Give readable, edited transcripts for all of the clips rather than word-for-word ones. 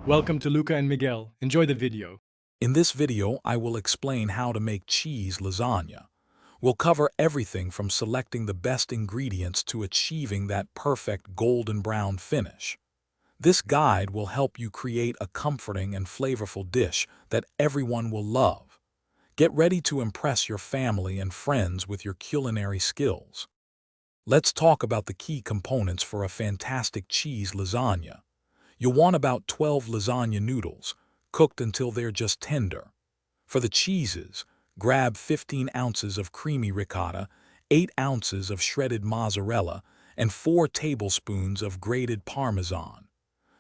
Welcome to Luca and Miguel. Enjoy the video. In this video, I will explain how to make cheese lasagna. We'll cover everything from selecting the best ingredients to achieving that perfect golden brown finish. This guide will help you create a comforting and flavorful dish that everyone will love. Get ready to impress your family and friends with your culinary skills. Let's talk about the key components for a fantastic cheese lasagna. You'll want about 12 lasagna noodles, cooked until they're just tender. For the cheeses, grab 15 ounces of creamy ricotta, 8 ounces of shredded mozzarella, and 4 tablespoons of grated Parmesan.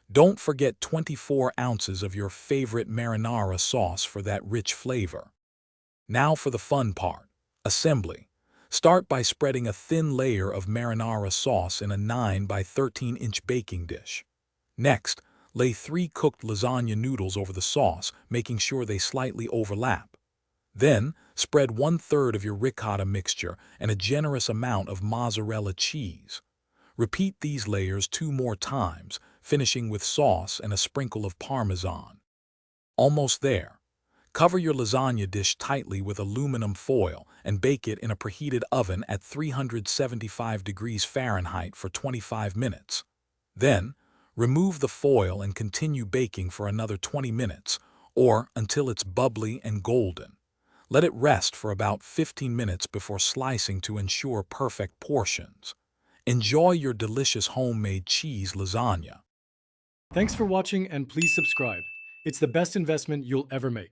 Don't forget 24 ounces of your favorite marinara sauce for that rich flavor. Now for the fun part, assembly. Start by spreading a thin layer of marinara sauce in a 9 by 13-inch baking dish. Next, lay 3 cooked lasagna noodles over the sauce, making sure they slightly overlap. Then, spread 1/3 of your ricotta mixture and a generous amount of mozzarella cheese. Repeat these layers 2 more times, finishing with sauce and a sprinkle of Parmesan. Almost there. Cover your lasagna dish tightly with aluminum foil and bake it in a preheated oven at 375 degrees Fahrenheit for 25 minutes. Then, remove the foil and continue baking for another 20 minutes, or until it's bubbly and golden. Let it rest for about 15 minutes before slicing to ensure perfect portions. Enjoy your delicious homemade cheese lasagna. Thanks for watching and please subscribe. It's the best investment you'll ever make.